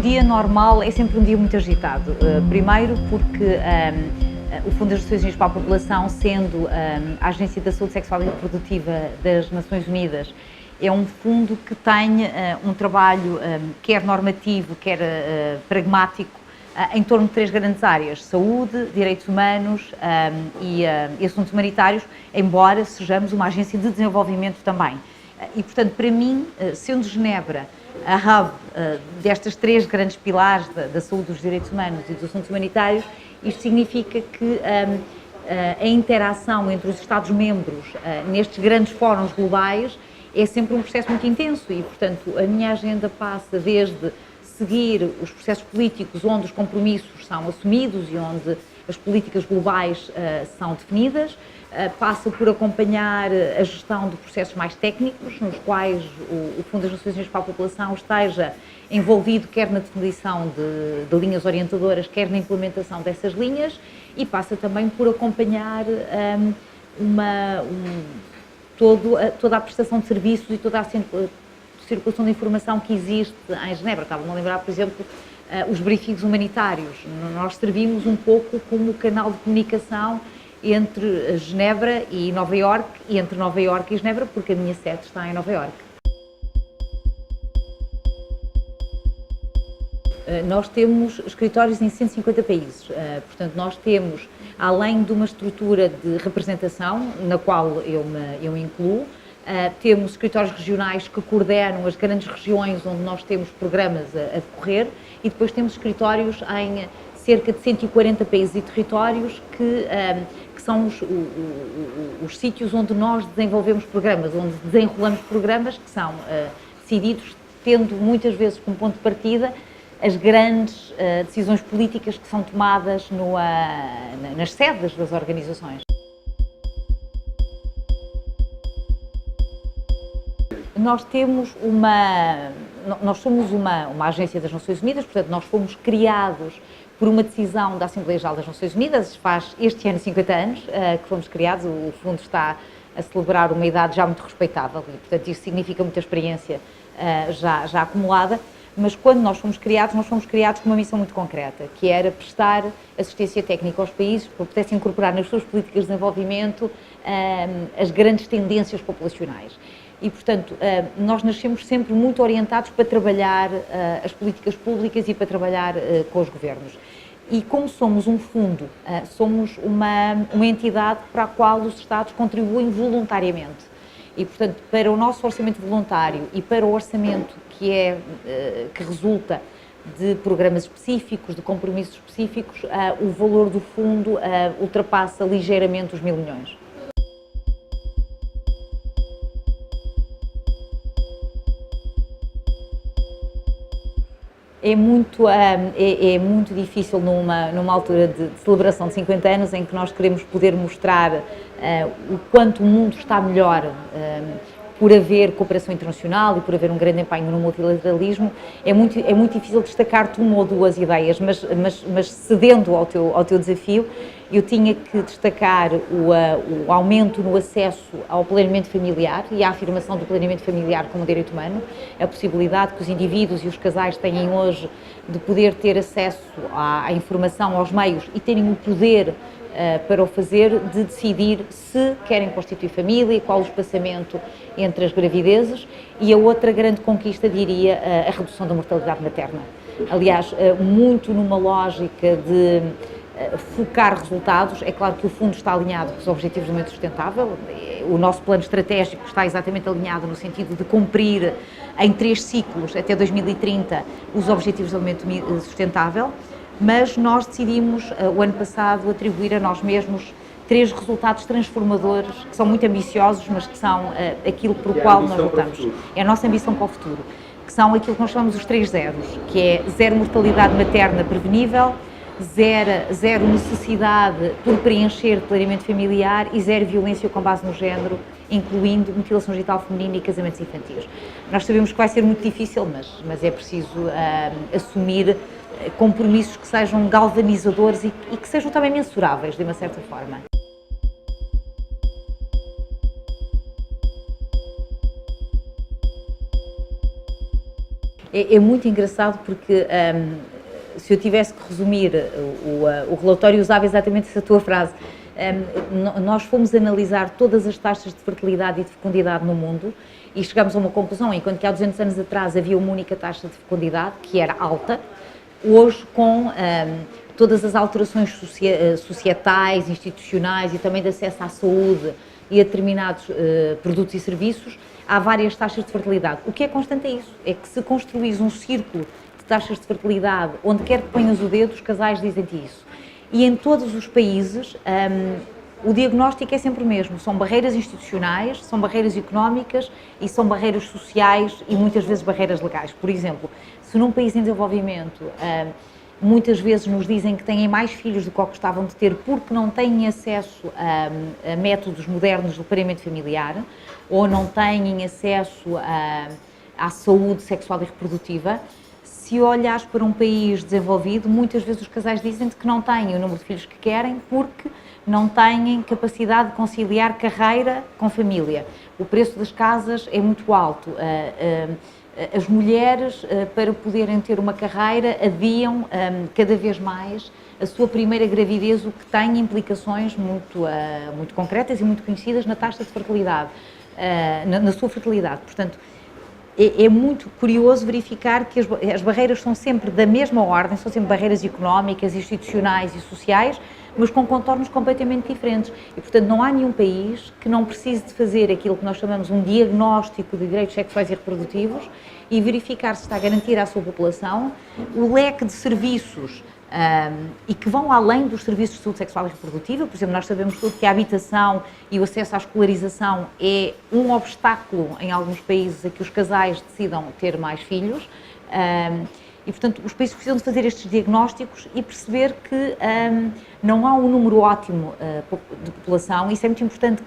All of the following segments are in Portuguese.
dia normal é sempre um dia muito agitado. Primeiro porque o Fundo das Nações Unidas para a População, sendo a Agência da Saúde Sexual e Reprodutiva das Nações Unidas, é um fundo que tem um trabalho quer normativo, quer pragmático, em torno de 3 grandes áreas: saúde, direitos humanos e assuntos humanitários, embora sejamos uma agência de desenvolvimento também. E, portanto, para mim, sendo Genebra a hub destas 3 grandes pilares da saúde, dos direitos humanos e dos assuntos humanitários, isto significa que a interação entre os Estados-membros nestes grandes fóruns globais é sempre um processo muito intenso e, portanto, a minha agenda passa desde seguir os processos políticos onde os compromissos são assumidos e onde as políticas globais são definidas, passa por acompanhar a gestão de processos mais técnicos, nos quais o Fundo das Nações Unidas para a População esteja envolvido quer na definição de linhas orientadoras, quer na implementação dessas linhas, e passa também por acompanhar toda a prestação de serviços e toda a circulação de informação que existe em Genebra. Estava-me a lembrar, por exemplo, os briefings humanitários. Nós servimos um pouco como canal de comunicação entre Genebra e Nova Iorque, e entre Nova Iorque e Genebra, porque a minha sede está em Nova Iorque. Nós temos escritórios em 150 países, portanto nós temos, além de uma estrutura de representação, na qual eu me incluo, temos escritórios regionais que coordenam as grandes regiões onde nós temos programas a decorrer, e depois temos escritórios em cerca de 140 países e territórios que são os sítios onde nós desenvolvemos programas, onde desenrolamos programas que são decididos, tendo muitas vezes como ponto de partida as grandes decisões políticas que são tomadas nas sedes das organizações. Nós somos uma agência das Nações Unidas, portanto nós fomos criados por uma decisão da Assembleia Geral das Nações Unidas, faz este ano 50 anos que fomos criados. O fundo está a celebrar uma idade já muito respeitável e, portanto, isso significa muita experiência já acumulada, mas quando nós fomos criados com uma missão muito concreta, que era prestar assistência técnica aos países para que pudessem incorporar nas suas políticas de desenvolvimento as grandes tendências populacionais. E, portanto, nós nascemos sempre muito orientados para trabalhar as políticas públicas e para trabalhar com os governos. E como somos um fundo, somos uma entidade para a qual os Estados contribuem voluntariamente. E, portanto, para o nosso orçamento voluntário e para o orçamento que resulta de programas específicos, de compromissos específicos, o valor do fundo ultrapassa ligeiramente os 1.000 milhões. É muito difícil numa altura de celebração de 50 anos em que nós queremos poder mostrar o quanto o mundo está melhor por haver cooperação internacional e por haver um grande empenho no multilateralismo. É muito difícil destacar uma ou duas ideias, mas cedendo ao teu desafio, eu tinha que destacar o aumento no acesso ao planeamento familiar e a afirmação do planeamento familiar como direito humano, a possibilidade que os indivíduos e os casais têm hoje de poder ter acesso à informação, aos meios e terem o poder para o fazer, de decidir se querem constituir família, qual o espaçamento entre as gravidezes, e a outra grande conquista, diria, a redução da mortalidade materna. Aliás, muito numa lógica de focar resultados. É claro que o fundo está alinhado com os Objetivos de Desenvolvimento Sustentável, o nosso plano estratégico está exatamente alinhado no sentido de cumprir em 3 ciclos, até 2030, os Objetivos de Desenvolvimento Sustentável, mas nós decidimos, o ano passado, atribuir a nós mesmos 3 resultados transformadores, que são muito ambiciosos, mas que são aquilo por qual nós lutamos. É a nossa ambição para o futuro, que são aquilo que nós chamamos os 3 zeros, que é 0 mortalidade materna prevenível, 0 necessidade por preencher de planeamento familiar e 0 violência com base no género, incluindo mutilação genital feminina e casamentos infantis. Nós sabemos que vai ser muito difícil, mas é preciso assumir compromissos que sejam galvanizadores e que sejam também mensuráveis, de uma certa forma. É muito engraçado porque se eu tivesse que resumir o relatório, usava exatamente essa tua frase. Nós fomos analisar todas as taxas de fertilidade e de fecundidade no mundo e chegamos a uma conclusão, enquanto que há 200 anos atrás havia uma única taxa de fecundidade, que era alta, hoje com todas as alterações societais, institucionais e também de acesso à saúde e a determinados produtos e serviços, há várias taxas de fertilidade. O que é constante é isso, é que se construís um círculo de taxas de fertilidade, onde quer que ponhas o dedo, os casais dizem-te isso. E em todos os países, o diagnóstico é sempre o mesmo, são barreiras institucionais, são barreiras económicas e são barreiras sociais e muitas vezes barreiras legais. Por exemplo, se num país em desenvolvimento muitas vezes nos dizem que têm mais filhos do que gostavam de ter porque não têm acesso a métodos modernos do pareamento familiar ou não têm acesso à saúde sexual e reprodutiva, se olhares para um país desenvolvido, muitas vezes os casais dizem-te que não têm o número de filhos que querem porque não têm capacidade de conciliar carreira com família. O preço das casas é muito alto. As mulheres, para poderem ter uma carreira, adiam cada vez mais a sua primeira gravidez, o que tem implicações muito concretas e muito conhecidas na taxa de fertilidade, na sua fertilidade. Portanto, é muito curioso verificar que as barreiras são sempre da mesma ordem, são sempre barreiras económicas, institucionais e sociais, mas com contornos completamente diferentes. E, portanto, não há nenhum país que não precise de fazer aquilo que nós chamamos um diagnóstico de direitos sexuais e reprodutivos e verificar se está a garantir à sua população o leque de serviços e que vão além dos serviços de saúde sexual e reprodutiva. Por exemplo, nós sabemos tudo que a habitação e o acesso à escolarização é um obstáculo em alguns países a que os casais decidam ter mais filhos. E, portanto, os países precisam de fazer estes diagnósticos e perceber que não há um número ótimo de população. Isso é muito importante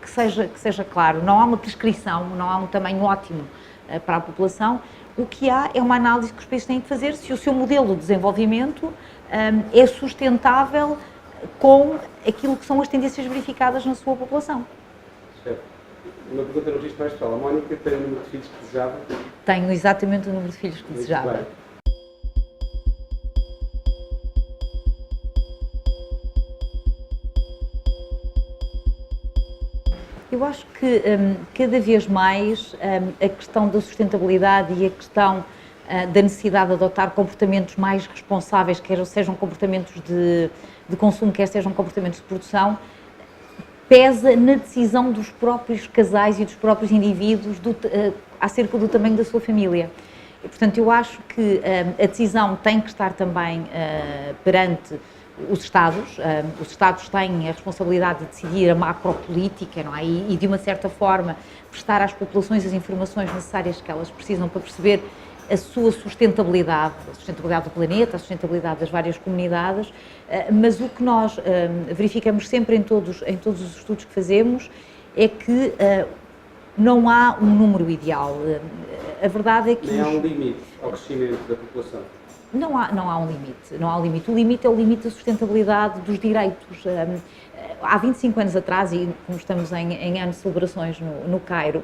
que seja claro. Não há uma prescrição, não há um tamanho ótimo para a população. O que há é uma análise que os países têm que fazer se o seu modelo de desenvolvimento é sustentável com aquilo que são as tendências verificadas na sua população. Certo. Uma pergunta no registro mais pessoal. A Mónica tem o número de filhos que desejava? Tenho exatamente o número de filhos que desejava. Eu acho que cada vez mais a questão da sustentabilidade e a questão da necessidade de adotar comportamentos mais responsáveis, quer sejam comportamentos de consumo, quer sejam comportamentos de produção, pesa na decisão dos próprios casais e dos próprios indivíduos acerca do tamanho da sua família. E, portanto, eu acho que a decisão tem que estar também perante os Estados. Os Estados têm a responsabilidade de decidir a macropolítica, não é? E, de uma certa forma, prestar às populações as informações necessárias que elas precisam para perceber a sua sustentabilidade, a sustentabilidade do planeta, a sustentabilidade das várias comunidades, mas o que nós verificamos sempre em todos os estudos que fazemos é que não há um número ideal. A verdade é que... Nem há um limite ao crescimento da população. Não há um limite. O limite é o limite da sustentabilidade dos direitos. Há 25 anos atrás, e como estamos em ano de celebrações no Cairo,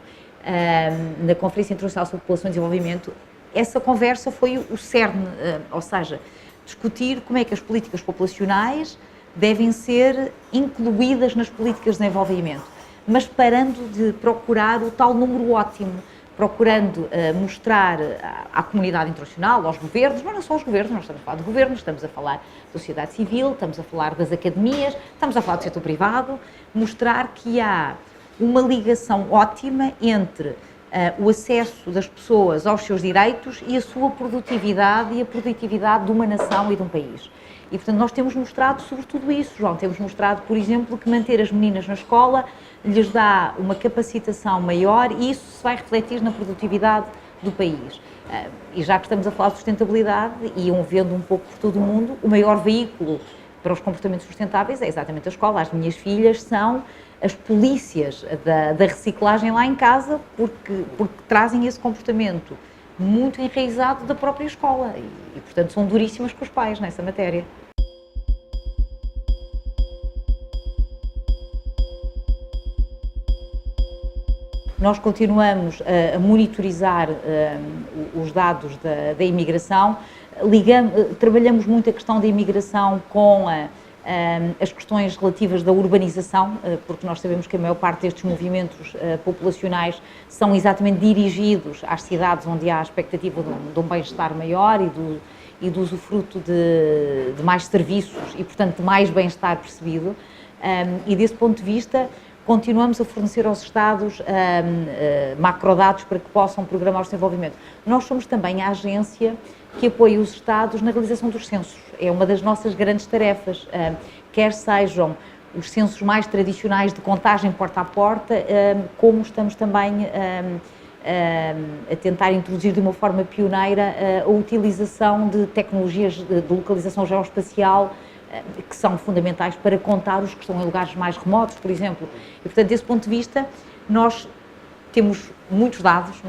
na Conferência Internacional sobre População e Desenvolvimento, essa conversa foi o cerne, ou seja, discutir como é que as políticas populacionais devem ser incluídas nas políticas de desenvolvimento, mas parando de procurar o tal número ótimo, procurando mostrar à comunidade internacional, aos governos, mas não só aos governos, nós estamos a falar de governos, estamos a falar da sociedade civil, estamos a falar das academias, estamos a falar do setor privado, mostrar que há uma ligação ótima entre o acesso das pessoas aos seus direitos e a sua produtividade e a produtividade de uma nação e de um país. E, portanto, nós temos mostrado sobretudo isso, João. Temos mostrado, por exemplo, que manter as meninas na escola lhes dá uma capacitação maior e isso se vai refletir na produtividade do país. E já que estamos a falar de sustentabilidade e vendo um pouco por todo o mundo, o maior veículo para os comportamentos sustentáveis é exatamente a escola. As minhas filhas são as polícias da reciclagem lá em casa porque trazem esse comportamento muito enraizado da própria escola e, portanto, são duríssimas com os pais nessa matéria. nós continuamos a monitorizar os dados da imigração, trabalhamos muito a questão da imigração com as questões relativas da urbanização, porque nós sabemos que a maior parte destes movimentos populacionais são exatamente dirigidos às cidades onde há a expectativa de um bem-estar maior e do usufruto de mais serviços e, portanto, de mais bem-estar percebido. E desse ponto de vista, continuamos a fornecer aos Estados macrodados para que possam programar o desenvolvimento. Nós somos também a agência que apoia os Estados na realização dos censos. É uma das nossas grandes tarefas, quer sejam os censos mais tradicionais de contagem porta a porta, como estamos também a tentar introduzir de uma forma pioneira a utilização de tecnologias de localização geoespacial que são fundamentais para contar os que estão em lugares mais remotos, por exemplo. E, portanto, desse ponto de vista, nós temos muitos dados,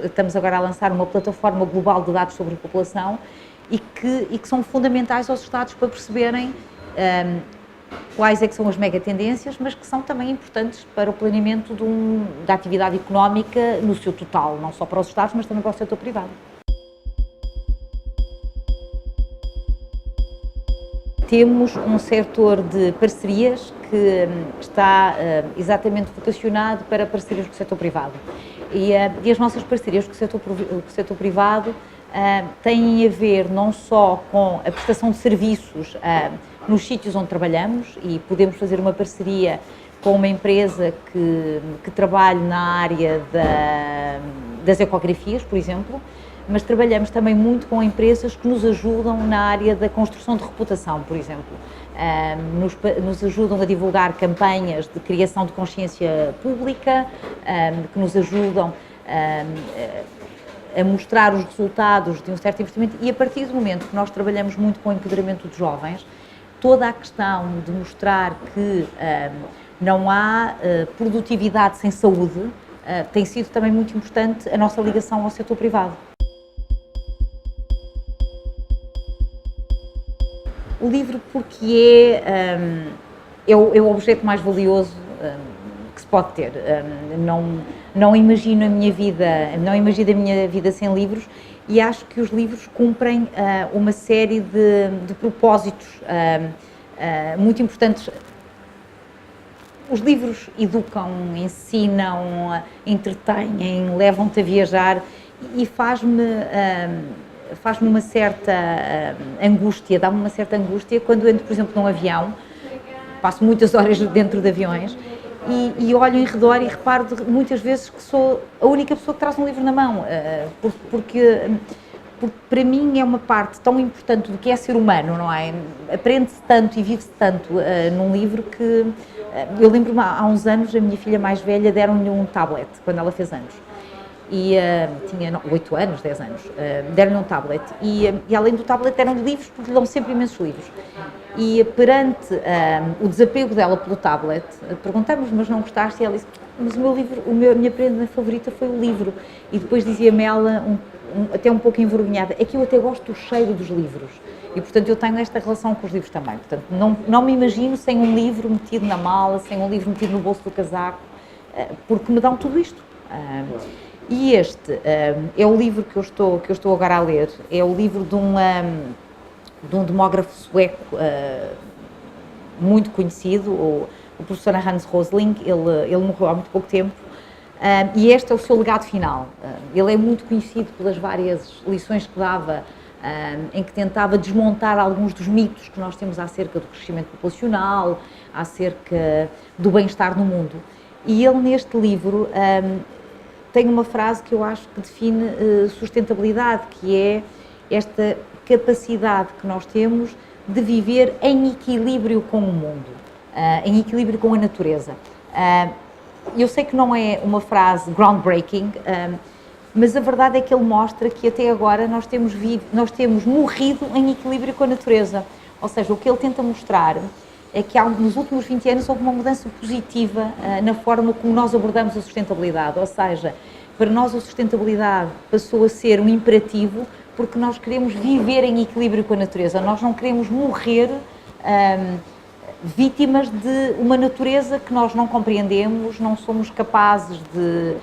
estamos agora a lançar uma plataforma global de dados sobre a população e que são fundamentais aos Estados para perceberem quais é que são as megatendências, mas que são também importantes para o planeamento da atividade económica no seu total, não só para os Estados, mas também para o setor privado. Temos um setor de parcerias que está exatamente vocacionado para parcerias com o setor privado. E as nossas parcerias com o setor privado têm a ver não só com a prestação de serviços nos sítios onde trabalhamos, e podemos fazer uma parceria com uma empresa que trabalhe na área das ecografias, por exemplo, mas trabalhamos também muito com empresas que nos ajudam na área da construção de reputação, por exemplo. Nos ajudam a divulgar campanhas de criação de consciência pública, que nos ajudam a mostrar os resultados de um certo investimento, e a partir do momento que nós trabalhamos muito com o empoderamento dos jovens, toda a questão de mostrar que não há produtividade sem saúde tem sido também muito importante a nossa ligação ao setor privado. O livro porque é o objeto mais valioso que se pode ter. Não imagino a minha vida sem livros, e acho que os livros cumprem uma série de propósitos muito importantes. Os livros educam, ensinam, entretêm, levam-te a viajar, e faz-me uma certa angústia, dá-me uma certa angústia quando entro, por exemplo, num avião, passo muitas horas dentro de aviões e olho em redor e reparo muitas vezes que sou a única pessoa que traz um livro na mão, porque para mim é uma parte tão importante do que é ser humano, não é? Aprende-se tanto e vive-se tanto num livro que... Eu lembro-me, há uns anos, a minha filha mais velha deram-lhe um tablet, quando ela fez anos. E tinha 8 anos, 10 anos, deram-lhe um tablet e além do tablet deram-lhe livros, porque lhe dão sempre imensos livros. E perante o desapego dela pelo tablet, perguntamos, mas não gostaste? E ela disse, mas a minha prenda favorita foi o livro. E depois dizia-me ela, até um pouco envergonhada, é que eu até gosto do cheiro dos livros. E, portanto, eu tenho esta relação com os livros também. Portanto, não me imagino sem um livro metido na mala, sem um livro metido no bolso do casaco, porque me dão tudo isto. E este é o livro que eu estou agora a ler. É o livro de um demógrafo sueco muito conhecido, o professor Hans Rosling. Ele morreu há muito pouco tempo, e este é o seu legado final. Ele é muito conhecido pelas várias lições que dava, em que tentava desmontar alguns dos mitos que nós temos acerca do crescimento populacional, acerca do bem-estar no mundo. E ele, neste livro, tem uma frase que eu acho que define sustentabilidade, que é esta capacidade que nós temos de viver em equilíbrio com o mundo, em equilíbrio com a natureza. Eu sei que não é uma frase groundbreaking, mas a verdade é que ele mostra que até agora nós temos morrido em equilíbrio com a natureza. Ou seja, o que ele tenta mostrar é que nos últimos 20 anos houve uma mudança positiva na forma como nós abordamos a sustentabilidade. Ou seja, para nós a sustentabilidade passou a ser um imperativo porque nós queremos viver em equilíbrio com a natureza. Nós não queremos morrer vítimas de uma natureza que nós não compreendemos, não somos capazes de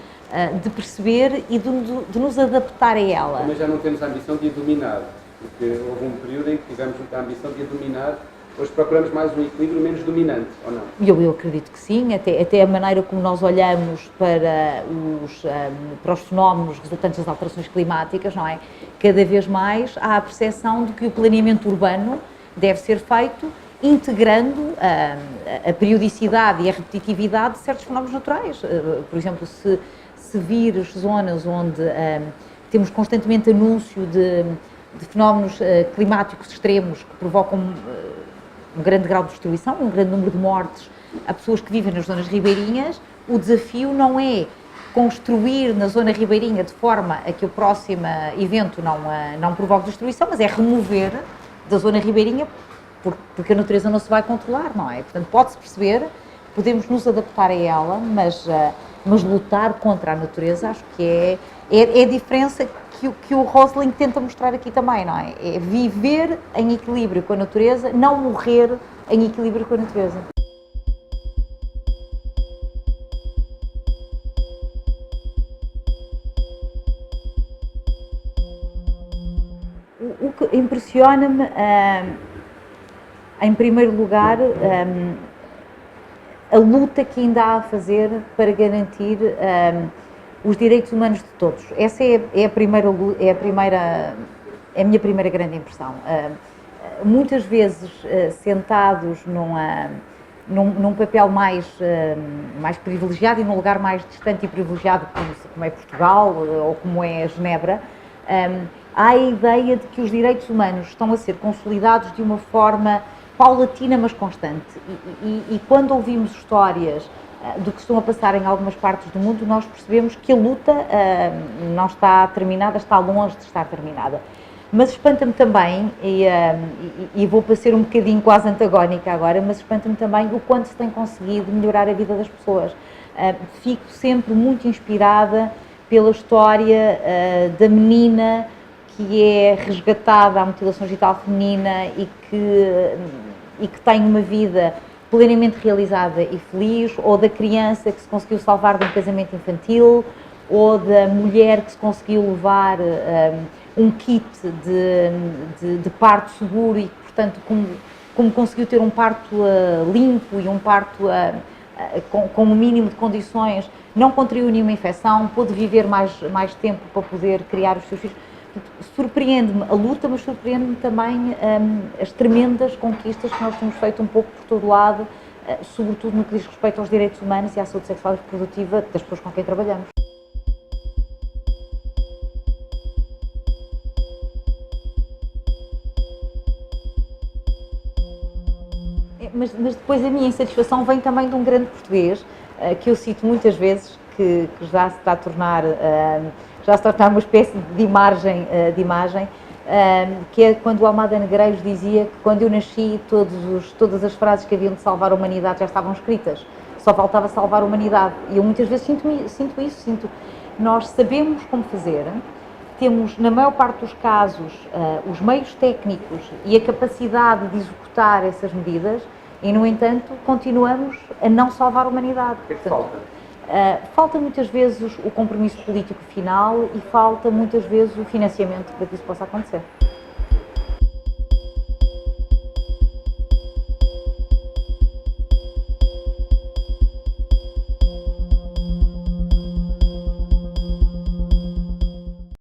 perceber e de nos adaptar a ela. Mas já não temos a ambição de a dominar, porque houve um período em que tivemos a ambição de a dominar. Hoje procuramos mais um equilíbrio menos dominante, ou não? Eu acredito que sim, até a maneira como nós olhamos para os fenómenos resultantes das alterações climáticas, não é? Cada vez mais há a percepção de que o planeamento urbano deve ser feito integrando a periodicidade e a repetitividade de certos fenómenos naturais. Por exemplo, se vires zonas onde temos constantemente anúncio de fenómenos climáticos extremos que provocam um grande grau de destruição, um grande número de mortes a pessoas que vivem nas zonas ribeirinhas, o desafio não é construir na zona ribeirinha de forma a que o próximo evento não provoque destruição, mas é remover da zona ribeirinha porque a natureza não se vai controlar, não é? Portanto, pode-se perceber, podemos nos adaptar a ela, mas lutar contra a natureza acho que é a diferença que o Rosling tenta mostrar aqui também, não é? É viver em equilíbrio com a natureza, não morrer em equilíbrio com a natureza. O que impressiona-me, em primeiro lugar, a luta que ainda há a fazer para garantir os direitos humanos de todos. Essa é a minha primeira grande impressão. Muitas vezes sentados num papel mais privilegiado e num lugar mais distante e privilegiado, como é Portugal ou como é Genebra, há a ideia de que os direitos humanos estão a ser consolidados de uma forma paulatina, mas constante. E quando ouvimos histórias do que estão a passar em algumas partes do mundo, nós percebemos que a luta não está terminada, está longe de estar terminada. Mas espanta-me também, e vou para ser um bocadinho quase antagónica agora, mas espanta-me também o quanto se tem conseguido melhorar a vida das pessoas. Fico sempre muito inspirada pela história da menina que é resgatada à mutilação genital feminina e que tem uma vida plenamente realizada e feliz, ou da criança que se conseguiu salvar de um casamento infantil, ou da mulher que se conseguiu levar um kit de parto seguro e, portanto, como conseguiu ter um parto limpo e um parto com o mínimo de condições, não contraiu nenhuma infecção, pôde viver mais tempo para poder criar os seus filhos. Surpreende-me a luta, mas surpreende-me também as tremendas conquistas que nós temos feito um pouco por todo lado, sobretudo no que diz respeito aos direitos humanos e à saúde sexual e reprodutiva das pessoas com quem trabalhamos. Mas depois a minha insatisfação vem também de um grande português, que eu cito muitas vezes, que já se está a tornar uma espécie de imagem, que é quando o Almada Negreiros dizia que quando eu nasci todas as frases que haviam de salvar a humanidade já estavam escritas, só faltava salvar a humanidade. E eu muitas vezes sinto isso, nós sabemos como fazer, temos na maior parte dos casos os meios técnicos e a capacidade de executar essas medidas e, no entanto, continuamos a não salvar a humanidade. O que é que falta? Falta muitas vezes o compromisso político final e falta muitas vezes o financiamento para que isso possa acontecer.